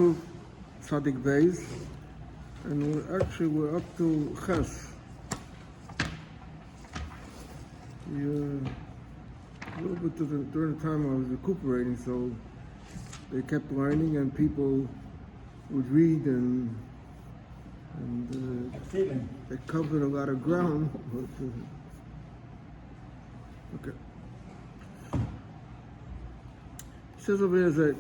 Tzadik Beis, and we're up to Ches. A little bit during the time I was recuperating, so they kept learning, and people would read, and they covered a lot of ground. But, okay. It says over here that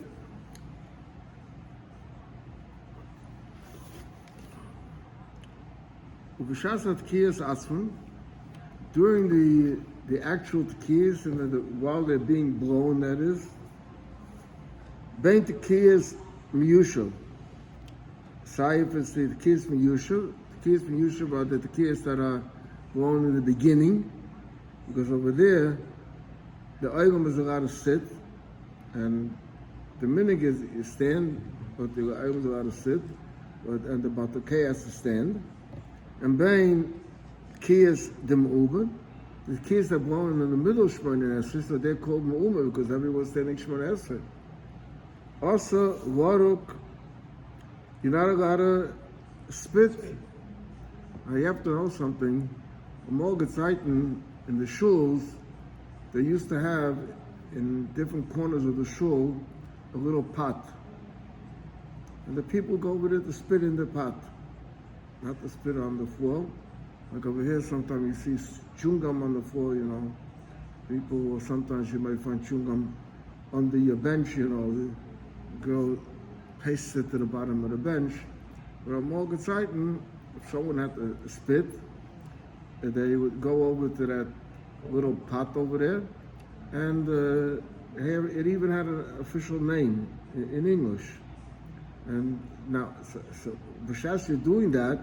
during the actual tkiyas and while they're being blown, that is, bein tkiyas miyushel. Saif is the tkiyas miyushel. Tkiyas miyushel are the tkiyas that are blown in the beginning, because over there the oilam is allowed to sit, and the minig is stand, but the oilam is allowed to sit, and the batokeh has to stand. And bein kiyas dem uben, the kiyas that blown in the middle of Shemona Esrei, so they're called me'umen because everyone's standing Shemona Esrei. Also, waruk, you're not allowed to spit. Now you have to know something. In the shuls, they used to have in different corners of the shul a little pot, and the people go over there to spit in the pot. Not to spit on the floor. Like over here, sometimes you see chewing gum on the floor, People, or sometimes you might find chewing gum under your bench, The girl pastes it to the bottom of the bench. But at Morgan Zeiten, if someone had to spit, they would go over to that little pot over there, and it even had an official name in English. And now, so b'shas you're doing that,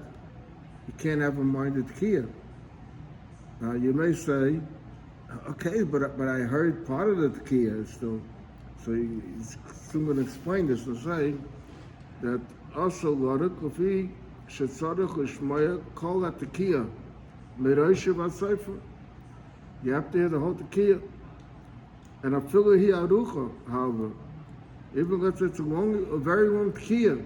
you can't have a minded tkiyah. Now you may say, okay, but I heard part of the tkiyah still. So he's soon going to explain this and say that also Ladik Lafi Shetzadich Lishmaya Kol HaTekiyah Meroisha V'Seifer. You have to hear the whole tkiyah. And Afilu Hi Arucha, however, even if it's a very long tkiyah,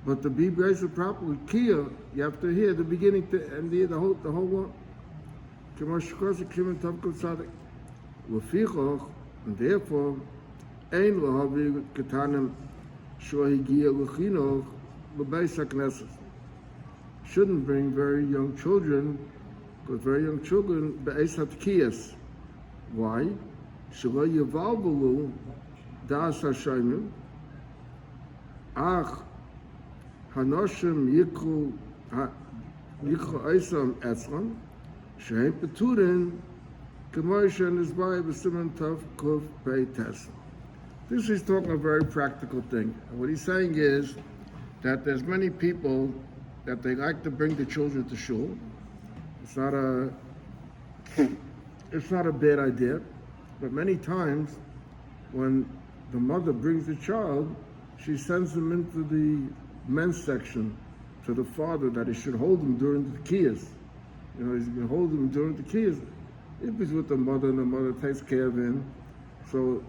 but to be raised properly tkiyah, you have to hear the beginning and the whole one. And therefore, ein lahavi ketanim shohigia luchinoch lebeis haknesses. Shouldn't bring very young children, because very young children be'es hatkiyas. Why? Shelo yivalvulu das Hashem, ach hanoshim yikru eisam etzlan, shehem peturin k'moishe nizbai b'siman tov kuf pei tes. This is talking a very practical thing. And what he's saying is that there's many people that they like to bring the children to shul. It's not a bad idea, but many times when the mother brings the child, she sends him into the men's section to the father that he should hold him during the tkiyas. He's going to hold him during the tkiyas. If he's with the mother and the mother takes care of him, so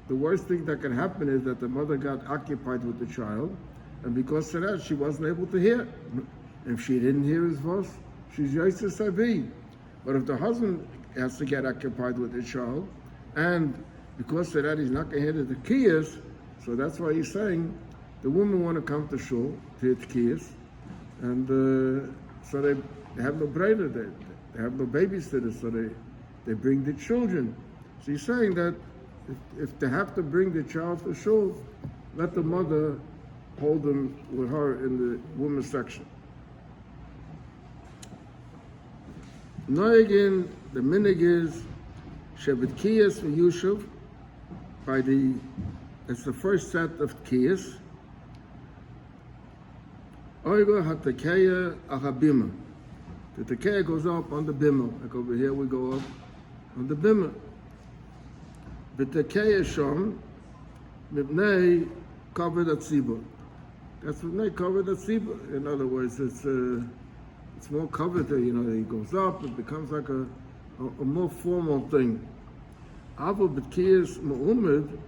the worst thing that can happen is that the mother got occupied with the child, and because of that, she wasn't able to hear. If she didn't hear his voice, she's Yosef Savi. But if the husband has to get occupied with the child, and because of that, he's not going to hear the tkiyas, so that's why he's saying the women want to come to shul to hear tkiyas, and so they have no breder, they have no babysitter, so they bring the children. So he's saying that if they have to bring the child to shul, let the mother hold them with her in the women's section. Noegin, the minig is shevet kiyas v'yushuv. It's the first set of tkiyas. Oiga hatakeya achabima. The takeya goes up on the bimah. Like over here, we go up on the bimah. The takeya shom mibnei covered at tzibur. That's mibnei covered at tzibur. In other words, it's more covered there. It goes up. It becomes like a more formal thing. Avo b'tkiyas me'umid,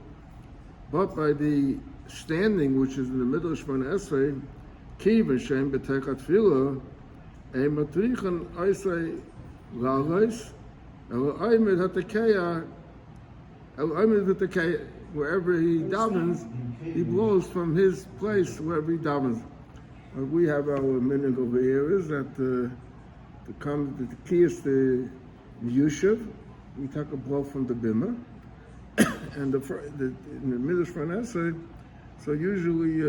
but by the standing, which is in the middle of Shemona Esrei, ki v'shem b'techat tefillah, ein matrichen oisei la'alois, el oimed hatekeya, wherever he davens, he blows from his place wherever he davens. We have our minhag over here is that the key is the Yushev. We take a blow from the bimah, and in the middle of Shemona, so usually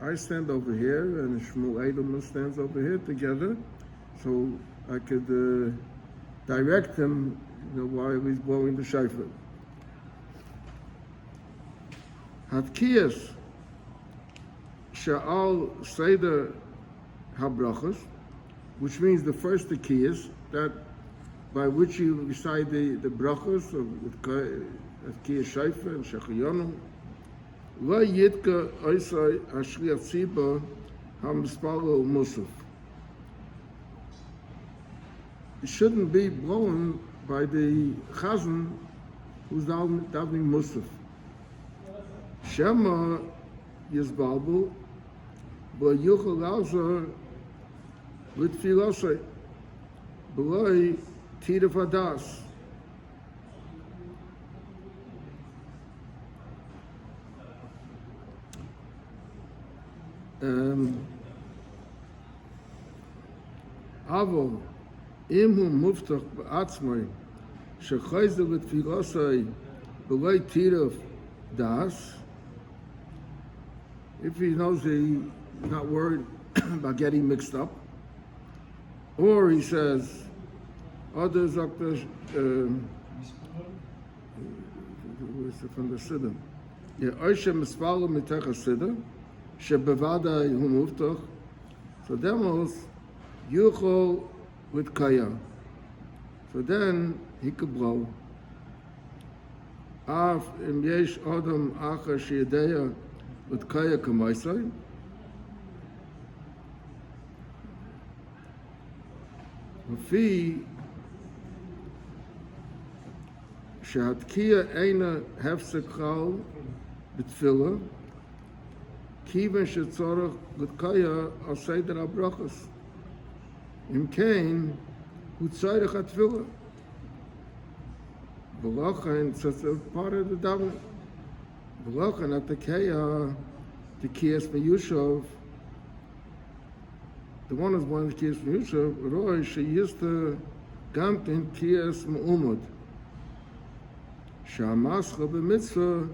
I stand over here and Shmuel Edelman stands over here together, so I could direct him, while he's blowing the shofar. Hatkiyas Sha'al Seder HaBrachos, which means the first Hatkiyas, that by which you recite the brachos of Hatkiyas Shofar and Shechayonu. Lo Yitka Oisai Hashliach Tzibah HaMispalo Musaf. It shouldn't be blown by the Chazan who's davening Musaf. Shema Yizbalbu, but Yuchel Azar with Filosai, Beloi Tidaf Hadas. Avo Imhu Muftach Ba'atzmai, Shechayzer with Filosai, Beloi Tidaf Das. If he knows that he's not worried about getting mixed up, or he says, others from the Siddur. Yeah, Oisha Mispalo Mitech HaSiddur, Shebevada Hu Muftach. So demos Yuchol with Kaya. So then he could blow. Af Im Yesh Adam Acha Sheyedeya with Kaya Kamaisai. Fi Shahatkiya Eina Hefsek Chal B'Tfilah Kiven Shetzorach with Kaya Al Seder HaBrachos Im Kain Utzayrech HaTfilah V'lochen, so it's a part of the daven. V'lochen at the Kaya the Kiyas Meyushav. The one is one of the Kiyas Meyushav, Roy, she used to Gamkin Kiyas Me'umad. Sha'amascha b'mitzvah,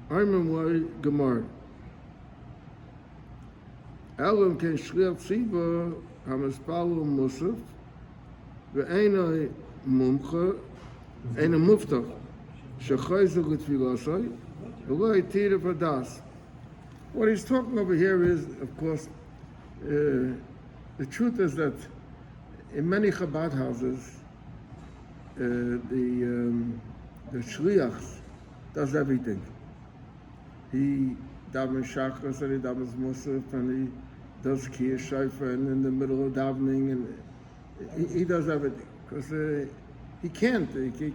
Armemwai Gemar. Elam ken Shliach Tziba, Hamispalu Musaf, Ve'enai Mumcha, Eina Muftach, Shechayzer L'Tfilasai, V'loi Tidaf Hadas. What he's talking over here is, of course, the truth is that in many Chabad houses, the shliach does everything. He davens shachas and he davens musaf and he does kiyas shofar and in the middle of davening and he does everything because he can't. He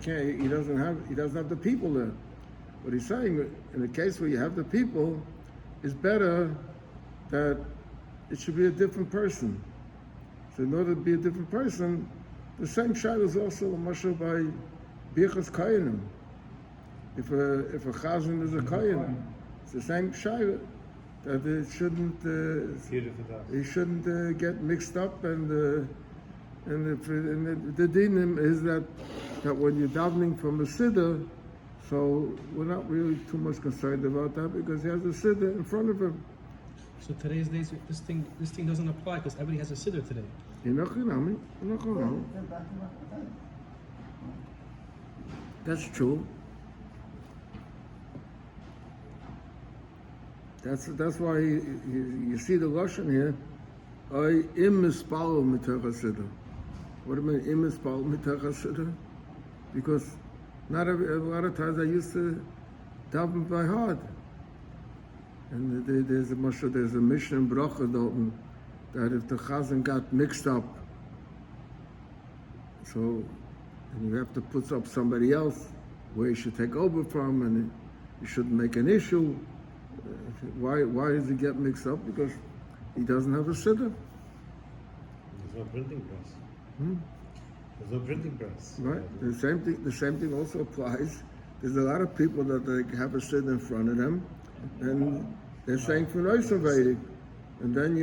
doesn't have the people there. What he's saying in a case where you have the people, it's better that it should be a different person. So in order to be a different person, the same shayla is also a mashal by Birchas Kayanim. If a chazan is a kayan, it's the same shayla that it shouldn't get mixed up and the dinim is that when you're davening from a siddur, so we're not really too much concerned about that because he has a siddur in front of him. So today's days, this thing doesn't apply because everybody has a siddur today. That's true. That's why you see the lashon here. I im mispalo mitach hasiddur. What do you mean im mispalo mitach hasiddur? Because a lot of times I used to daven by heart. And there's a mission in Bracha that if the chazan got mixed up, so and you have to put up somebody else where you should take over from, and you shouldn't make an issue. Why does he get mixed up? Because he doesn't have a siddur. There's no printing press. There's no printing press. Right. The same thing also applies. There's a lot of people that they have a siddur in front of them, and they're saying for Vedic, and then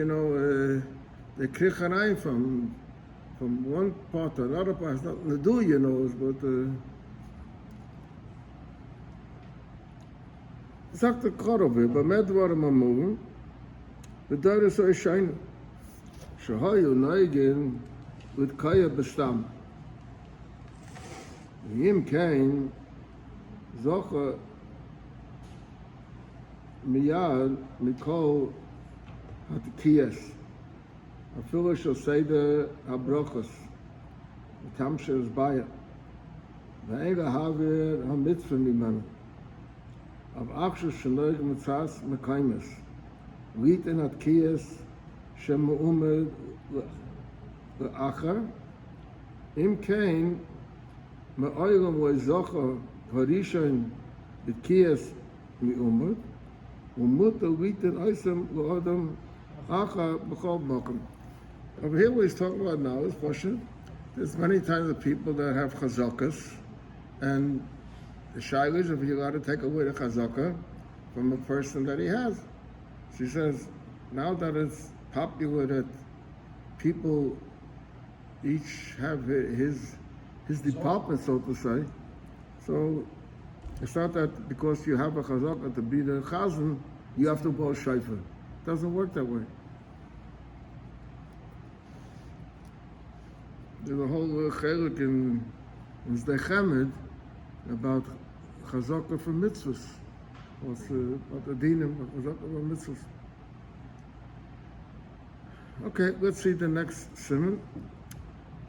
they krichanayim from one part to another part. It's nothing to do, but. Sagt der Korove, במה דברים אמורים? בדרך זו ישנו, שהיו נוהגים לתקוע בסתם. ואם כן, זוכה מיד מכל התקיעס, אפילו של סדר הברוכס, ותם שהסביה, ואין להעביר המצווה ממנו. Av achshus shenoig mitzas mekaymes. Rit in atkiyas shem me'umed le'achar. Im kein me'oylem le'zocha harishon atkiyas me'umed. Umut rit in oisem le'odem achar b'chol mokum. Over here what he's talking about now is question. There's many times the people that have chazakas, and the shaila is if you're allowed to take away the chazakah from a person that he has. She says, now that it's popular that people each have his department, so to say, so it's not that because you have a chazakah to be the chazan, you have to blow shofar. It doesn't work that way. There's a whole chelik in Sdei Chemed about chazakah for mitzvahs. About the dinim, chazakah for mitzvahs. Okay, let's see the next siman.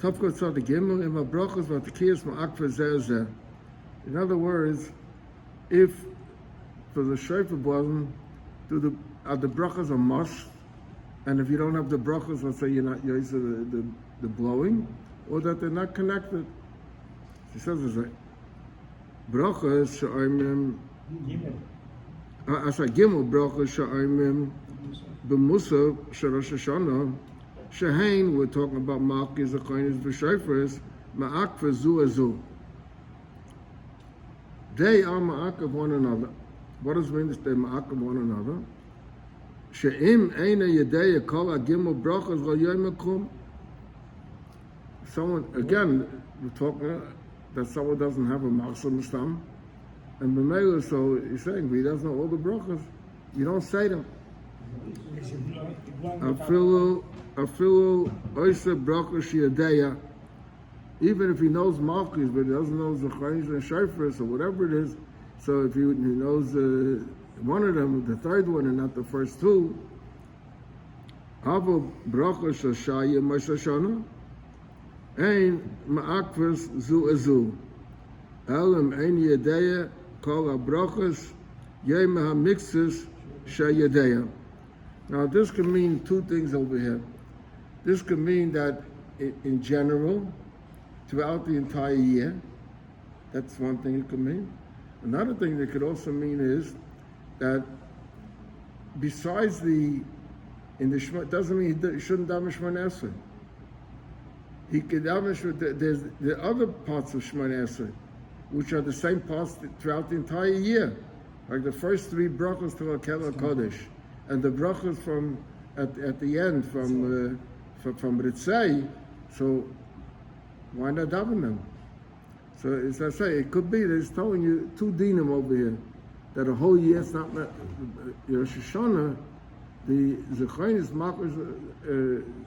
Tavkot tzad gimel im habrachos v'atkiyas ma'akva zeh zeh. In other words, if for the shofar blowing, are the brachas a must? And if you don't have the brachas, let's say you're not using the blowing, or that they're not connected. She says it's like brachas she'oimim gimel brachas she'oimim b'musaf she'rosh Hashanah she'hein, we're talking about malchis, zachonis, v'shofars ma'akva zu azu. They are ma'akav one another. What does it mean that they ma'akav one another? She'im eina yedeya kol ha'gimel brachas lo yoymekum. Someone, again, we're talking that someone doesn't have a machzor mistam, and b'meila, so he's saying he doesn't know all the brachas. You don't say them. Afilu oisa brachas sheyadeya. Even if he knows malchis, but he doesn't know zacharis and shofars or whatever it is. So if he knows one of them, the third one, and not the first two, avo brachas shashaya mashashana. Ein ma'akvas zu azu. Elam ein yadeya kol ha-brachas yem ha-mixes shayadeya. Now this can mean two things over here. This could mean that in general, throughout the entire year, that's one thing it could mean. Another thing that could also mean is that besides in the Shema, doesn't mean he shouldn't daven Shemona Esrei. He could daven, there's the other parts of Shemona Esrei, which are the same parts throughout the entire year. Like the first three brachos to Hakel HaKodesh, and the brachos from at the end from Ritzei, so why not daven them? So as I say, it could be that it's telling you two dinim over here, that a whole year it's not Rosh Hashanah, the Zechanis,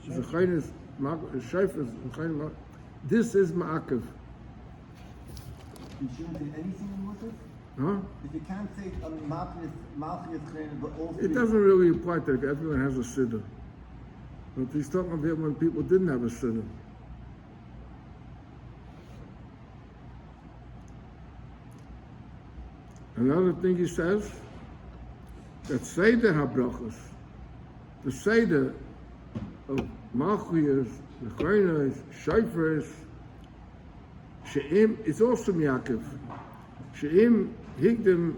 Zechanis, Shofars, this is Ma'akev. You shouldn't say anything in Musaf? Huh? If you can't say Malchus, but also... It doesn't really apply to if everyone has a siddur. But he's talking about when people didn't have a siddur. Another thing he says, that Seder HaBrachos, the Seder of Malchus, the Choinos, Shofars, She'im, it's also Yaakov. She'im higdim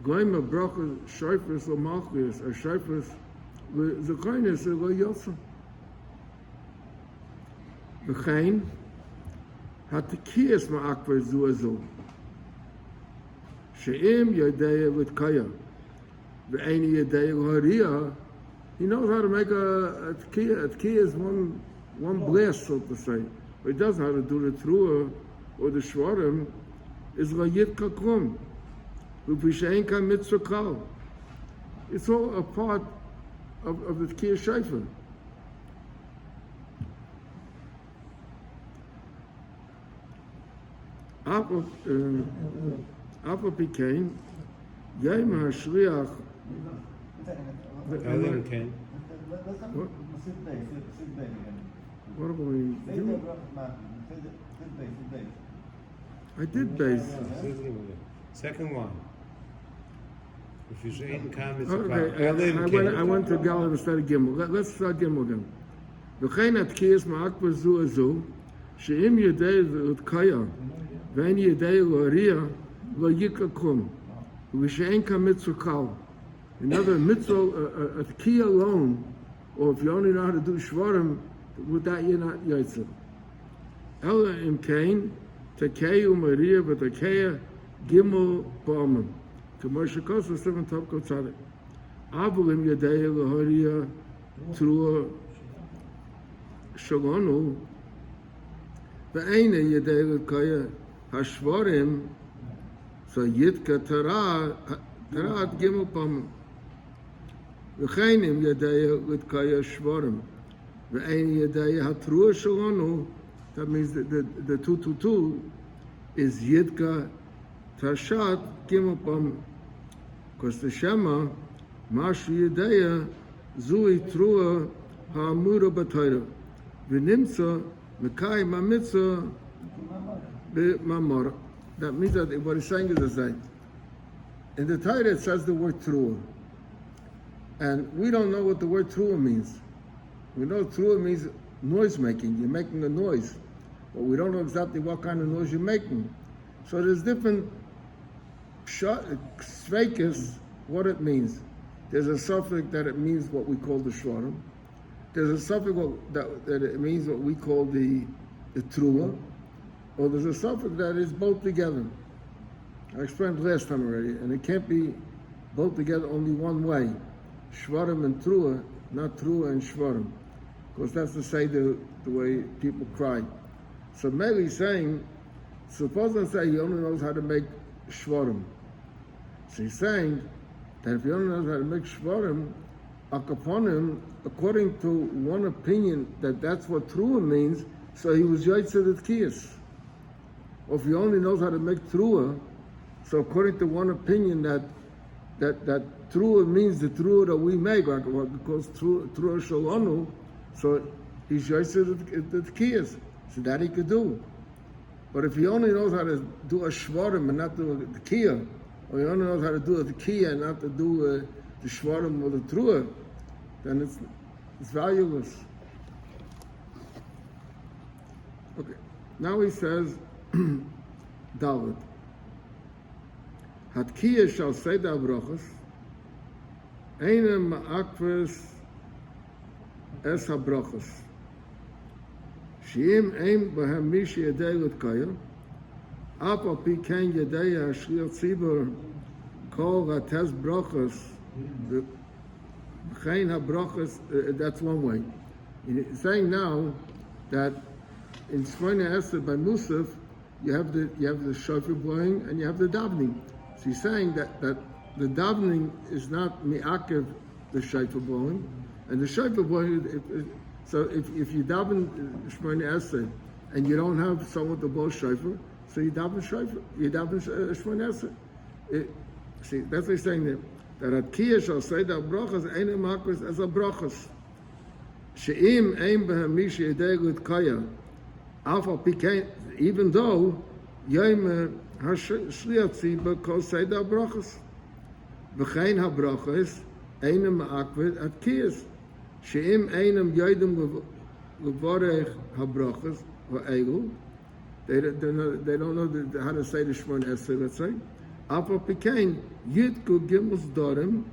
Goyim a bracha shayfus or malchus or shayfus zekaynis or yotza. V'chein hatikiyas ma'akvar zu azu. She'im yadeya v'tkaya. V'eini yadeya l'hariyah. He knows how to make a tekiya. A tekiya is one blast, so to say. But he doesn't know how to do the truah or the shvarim. Is layit kakum. V'pishein ka mitzvah kal. It's all a part of the tekiya shayfa. Apa became Yom HaShliach. Earlier came. What are we doing? I did base. Second one. If you say in comments, Okay, I went to Gimel instead of Gimel. Let's start Gimel again. V'chein atkiyas ma'akbar zu azu, she'im yedei l'tkaya, v'en yedei l'hariyah, lo yikakum, v'she'en ka mitzvah kal. Another mitzvah, a tekiya alone, or if you only know how to do shvarim, with that you're not yotze. Ella im kain, tekeyu mariya v'tekeya gimel ba'amim. Commercial cost of 7 top kotzadik. Avulim yadeya l'hariyah truah shalonu, ve'eina yadeya l'kaya hashvarim, so yitka tarat gimel ba'amim. V'cheinim yadeya l'kaya shvarim, ve'eina yadeya hatruah shalonu. That means the 222 is yitka tashat gimel ba'amim. Because the Shema, Mashu Yedeya, Zui Trua, Ha'amura B'Torah, V'nimtza, Mekai Mamitzah, B'Mamara. That means that what he's saying is the same. In the Torah it says the word Trua. And we don't know what the word Trua means. We know Trua means noise making. You're making a noise. But we don't know exactly what kind of noise you're making. So there's different Sveikus, what it means. There's a suffix that it means what we call the shvarim. There's a suffix that it means what we call the trua. Or there's a suffix that is both together. I explained last time already, and it can't be both together only one way. Shvarim and trua, not trua and shvarim. Because that's to say the way people cry. So Meli's saying, suppose I say he only knows how to make shvarim. So he's saying that if he only knows how to make shvarim, akaponim, according to one opinion that that's what trua means, so he was yotze the tkiyas. Or if he only knows how to make trua, so according to one opinion that trua means the trua that we make, like what we call trua shalonu, so he's yotze the tkiyas. So that he could do. But if he only knows how to do a shvarim and not do a tekiya, or he only knows how to do a tekiya and not to do the shvarim or the trua, then it's valueless. Okay, now he says, David, Hatkiya shall say the brachos, Einem ma'akvers es ha-brachos. She'im ein b'hem mishi yedei l'tkaya, ap al pi ken yedei ha'shliach tzibur kol rates brachos, v'chein ha-brachos, that's one way. He's saying now that in Shmona Esrei by Musaf, you have the shofar blowing and you have the davening. So he's saying that the davening is not mi'akev the shofar blowing, and the shofar blowing. So if you daven Shmona Esrei and you don't have someone to blow shofar, so you daven shofar, you daven Shmona Esrei. See, that's what he's saying there. That Atkiya shall say that brachas einem makos as a brachas. She'im ein b'hem mishi yedei l'tkaya. Alpha pikein, even though Yom HaShliach tzibur kol say that brachas. V'chein ha-brachas einem ma'akved Atkiyas. She'im einem yodim levorech ha-brachas ha'elu. They don't know how to say the Shmona Esrei, let's say. Alpha Pekain, Yitku Gimels Dorim,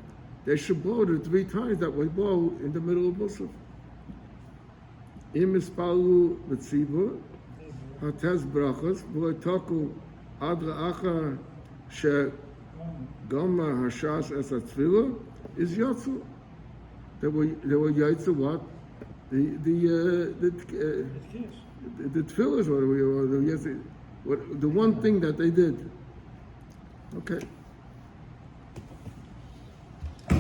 they should blow it 3 times that we blow in the middle of Musaf. Im Ispalu Mitzibur, Hatez Brachas, V'Toku Adra Acha She Goma Hashas Es Atfila, is Yotzu. They were Yotzu what? The tefillahs, or the one thing that they did. Okay.